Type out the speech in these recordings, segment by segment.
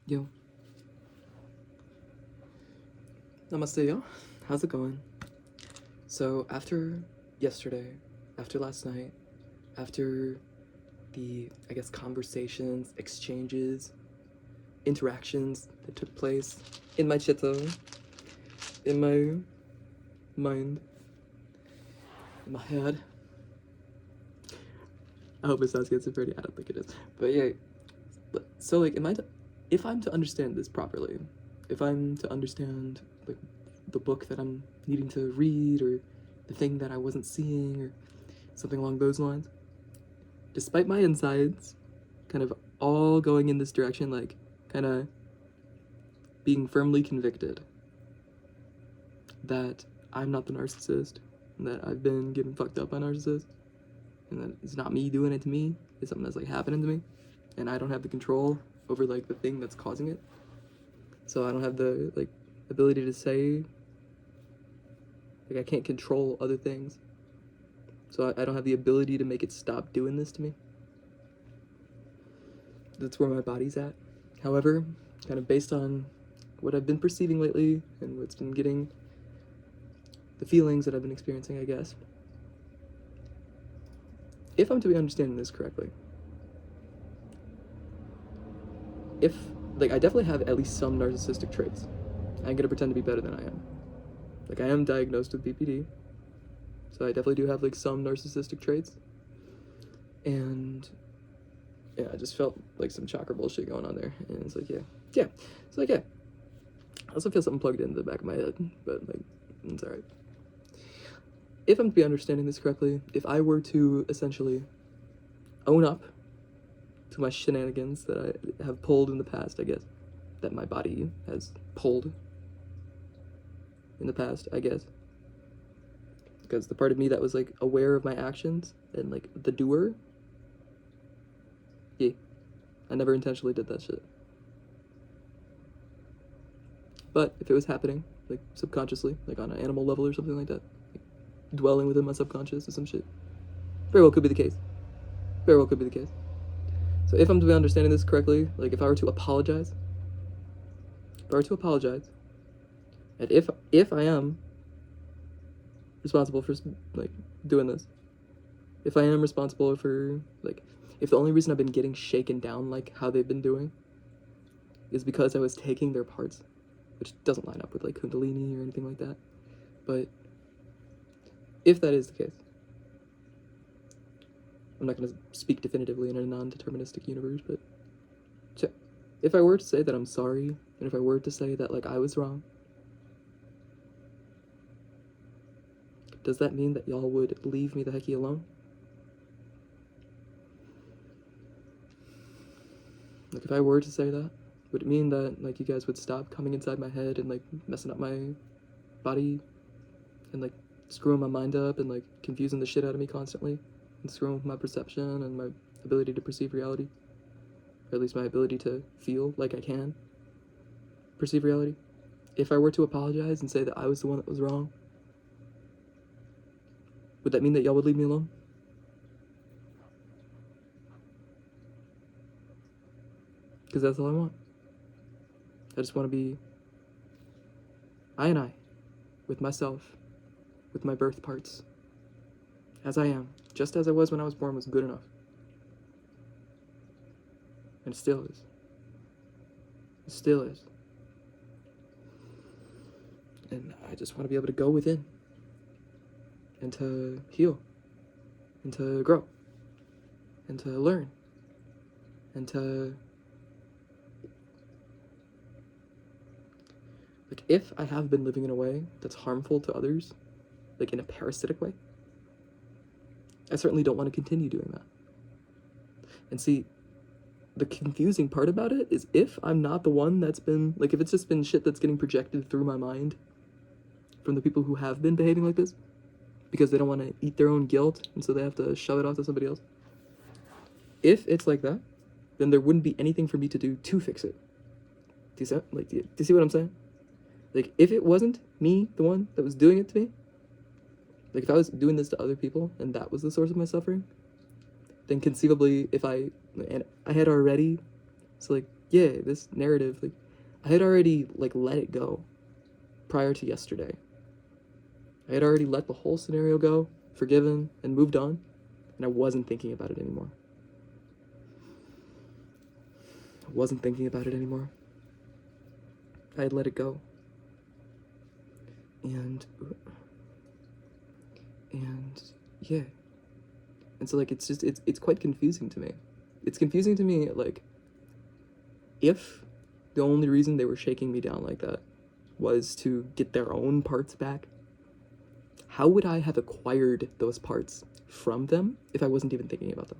Yo. Namaste, yo. How's it going? So, after yesterday, after last night, after the, conversations, exchanges, interactions that took place in my chitta, in my mind, in my head. I hope it sounds schizophrenia. I don't think it is. But yeah. So, like, if I'm to understand this properly, if I'm to understand, like, the book that I'm needing to read, or the thing that I wasn't seeing, or something along those lines, despite my insides kind of all going in this direction, like, kind of being firmly convicted that I'm not the narcissist, and that I've been getting fucked up by narcissists, and that it's not me doing it to me, it's something that's, like, happening to me, and I don't have the control over, like, the thing that's causing it. So I don't have the, like, ability to say, like, I can't control other things. So I don't have the ability to make it stop doing this to me. That's where my body's at. However, kind of based on what I've been perceiving lately, and what's been getting the feelings that I've been experiencing, I guess, if I'm to be understanding this correctly, if, like, I definitely have at least some narcissistic traits. I ain't gonna pretend to be better than I am. Like, I am diagnosed with BPD, so I definitely do have, like, some narcissistic traits. And yeah, I just felt like some chakra bullshit going on there, and it's like, yeah. It's like, yeah. I also feel something plugged into the back of my head, but, like, it's alright. If I'm to be understanding this correctly, if I were to essentially own up to my shenanigans that I have pulled in the past, I guess, that my body has pulled in the past, I guess, because the part of me that was, like, aware of my actions and, like, the doer, yeah, I never intentionally did that shit. But if it was happening, like, subconsciously, like on an animal level or something like that, like, dwelling within my subconscious or some shit, very well could be the case. Very well could be the case. So if I'm to be understanding this correctly, like, if I were to apologize, and if I am responsible for, like, doing this, if I am responsible for, like, if the only reason I've been getting shaken down like how they've been doing is because I was taking their parts, which doesn't line up with, like, Kundalini or anything like that, but if that is the case, I'm not going to speak definitively in a non-deterministic universe, but if I were to say that I'm sorry, and if I were to say that, like, I was wrong, does that mean that y'all would leave me the hecky alone? Like, if I were to say that, would it mean that, like, you guys would stop coming inside my head and, like, messing up my body, and, like, screwing my mind up, and, like, confusing the shit out of me constantly, and screwing with my perception and my ability to perceive reality, or at least my ability to feel like I can perceive reality? If I were to apologize and say that I was the one that was wrong, would that mean that y'all would leave me alone? Because that's all I want. I just want to be I, with myself, with my birth parts, as I am, just as I was when I was born, was good enough. And it still is. It still is. And I just want to be able to go within, and to heal, and to grow, and to learn, and to, like, if I have been living in a way that's harmful to others, like in a parasitic way, I certainly don't want to continue doing that. And see, the confusing part about it is, if I'm not the one that's been, like, if it's just been shit that's getting projected through my mind from the people who have been behaving like this, because they don't want to eat their own guilt, and so they have to shove it off to somebody else. If it's like that, then there wouldn't be anything for me to do to fix it. Do you see what I'm saying? Like, if it wasn't me, the one that was doing it to me, like, if I was doing this to other people, and that was the source of my suffering, then conceivably, and I had already, so, like, yeah, this narrative, like, I had already, like, let it go prior to yesterday. I had already let the whole scenario go, forgiven, and moved on, and I wasn't thinking about it anymore. I wasn't thinking about it anymore. I had let it go. And yeah. And so, like, it's just, it's quite confusing to me. It's confusing to me, like, if the only reason they were shaking me down like that was to get their own parts back, how would I have acquired those parts from them if I wasn't even thinking about them?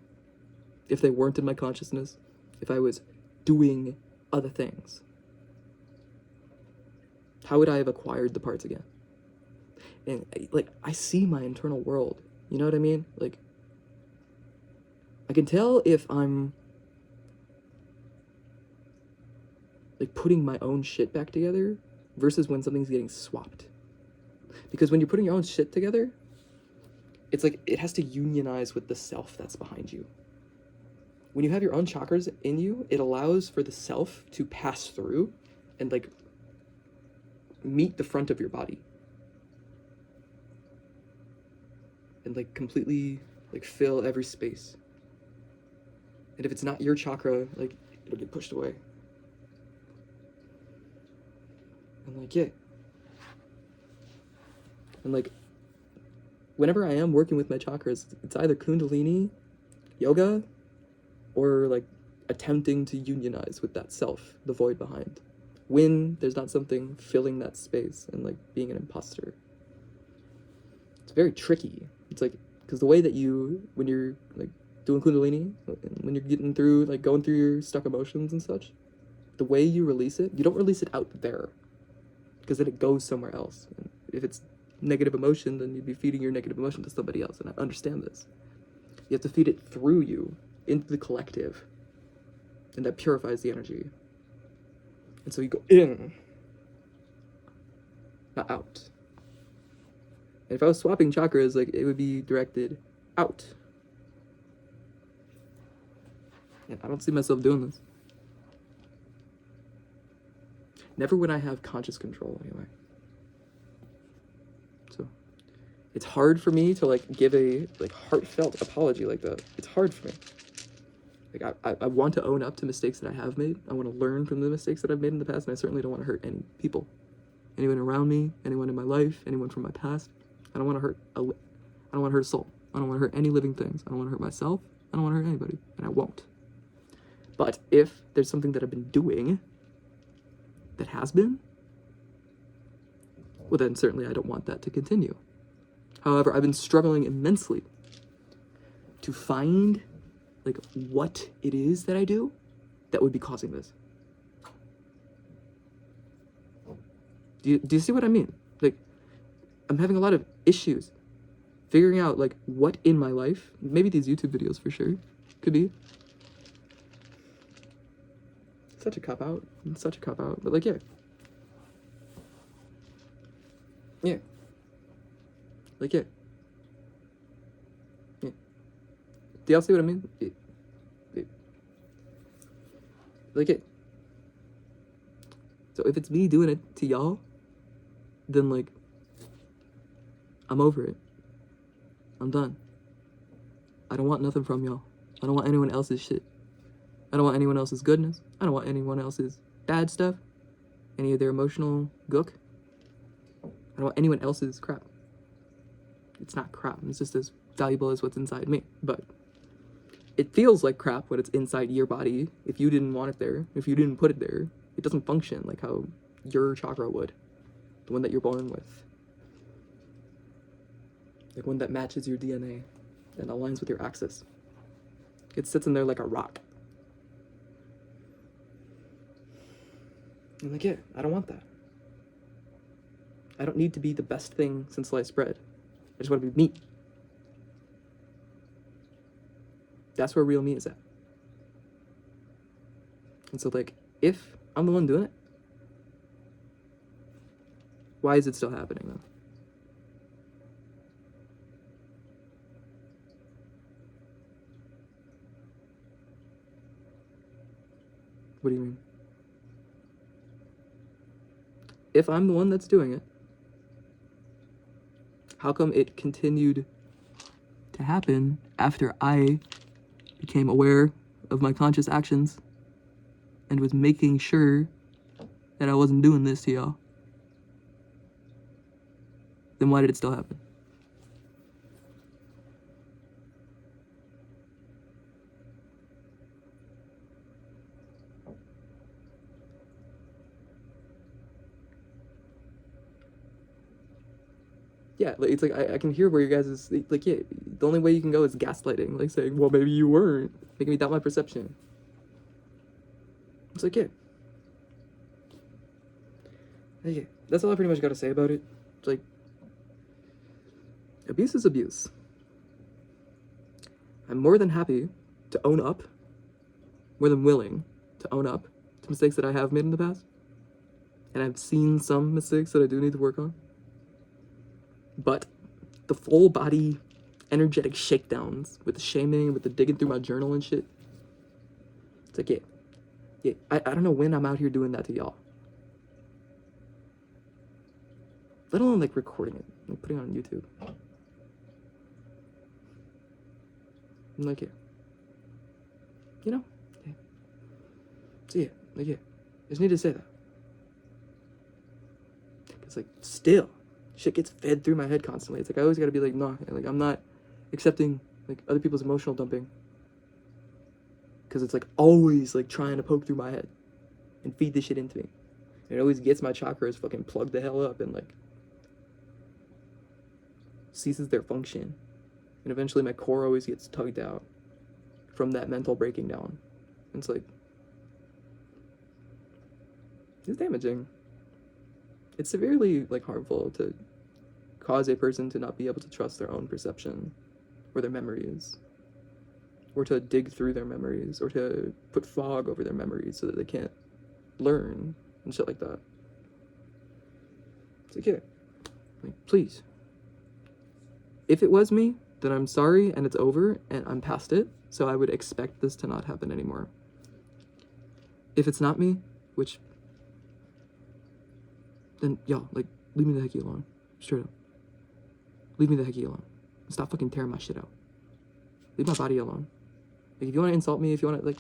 If they weren't in my consciousness, if I was doing other things, how would I have acquired the parts again? And, like, I see my internal world, you know what I mean? Like, I can tell if I'm, like, putting my own shit back together versus when something's getting swapped. Because when you're putting your own shit together, it's like it has to unionize with the self that's behind you. When you have your own chakras in you, it allows for the self to pass through and, like, meet the front of your body. And, like, completely, like, fill every space. And if it's not your chakra, like, it'll get pushed away. And, like, yeah. And, like, whenever I am working with my chakras, it's either Kundalini, yoga, or, like, attempting to unionize with that self, the void behind. When there's not something filling that space and, like, being an imposter. It's very tricky. It's like, because the way that you, when you're, like, doing Kundalini, when you're getting through, like, going through your stuck emotions and such, the way you release it, you don't release it out there, because then it goes somewhere else. And if it's negative emotion, then you'd be feeding your negative emotion to somebody else, and I understand this. You have to feed it through you, into the collective, and that purifies the energy. And so you go in, not out. And if I was swapping chakras, like, it would be directed out. And I don't see myself doing this. Never when I have conscious control, anyway. So, it's hard for me to, like, give a, like, heartfelt apology like that. It's hard for me. Like, I want to own up to mistakes that I have made. I want to learn from the mistakes that I've made in the past, and I certainly don't want to hurt any people. Anyone around me, anyone in my life, anyone from my past. I don't want to hurt I don't want to hurt a soul. I don't want to hurt any living things. I don't want to hurt myself. I don't want to hurt anybody, and I won't. But if there's something that I've been doing that has been, well, then certainly I don't want that to continue. However, I've been struggling immensely to find, like, what it is that I do that would be causing this. Do you see what I mean? Like, I'm having a lot of issues figuring out, like, what in my life, maybe these YouTube videos for sure, could be. Such a cop-out. Such a cop-out. But, like, yeah. Yeah. Like, yeah. Yeah. Do y'all see what I mean? Like, it. So if it's me doing it to y'all, then, like, I'm over it. I'm done. I don't want nothing from y'all. I don't want anyone else's shit. I don't want anyone else's goodness. I don't want anyone else's bad stuff. Any of their emotional gook. I don't want anyone else's crap. It's not crap. It's just as valuable as what's inside me. But it feels like crap when it's inside your body. If you didn't want it there, if you didn't put it there, it doesn't function like how your chakra would. The one that you're born with. Like one that matches your DNA and aligns with your axis. It sits in there like a rock. I'm like, yeah, I don't want that. I don't need to be the best thing since sliced bread. I just want to be meat. That's where real meat is at. And so, like, if I'm the one doing it, why is it still happening then? What do you mean? If I'm the one that's doing it, how come it continued to happen after I became aware of my conscious actions and was making sure that I wasn't doing this to y'all? Then why did it still happen? Yeah, like, it's like I can hear where you guys is like, yeah, the only way you can go is gaslighting, like saying, well, maybe you weren't, making me doubt my perception. It's like, yeah, that's all I pretty much got to say about it. It's like, abuse is abuse. I'm more than happy to own up, more than willing to own up to mistakes that I have made in the past. And I've seen some mistakes that I do need to work on. But the full body energetic shakedowns with the shaming, with the digging through my journal and shit, it's like, yeah, I don't know when I'm out here doing that to y'all. Let alone like recording it, like putting it on YouTube. I'm like, yeah. You know? Yeah. So yeah, like, yeah. I just need to say that. It's like, still, shit gets fed through my head constantly. It's like, I always gotta be like, nah, like, I'm not accepting, like, other people's emotional dumping. Because it's, like, always, like, trying to poke through my head and feed this shit into me. And it always gets my chakras fucking plugged the hell up and, like, ceases their function. And eventually my core always gets tugged out from that mental breaking down. And it's like, it's damaging. It's severely, like, harmful to cause a person to not be able to trust their own perception or their memories, or to dig through their memories, or to put fog over their memories so that they can't learn and shit like that. It's like, yeah, like, please. If it was me, then I'm sorry and it's over and I'm past it, so I would expect this to not happen anymore. If it's not me, which, then y'all, like, leave me the heck alone. Straight up. Leave me the heck alone. Stop fucking tearing my shit out. Leave my body alone. Like, if you want to insult me, if you want to, like,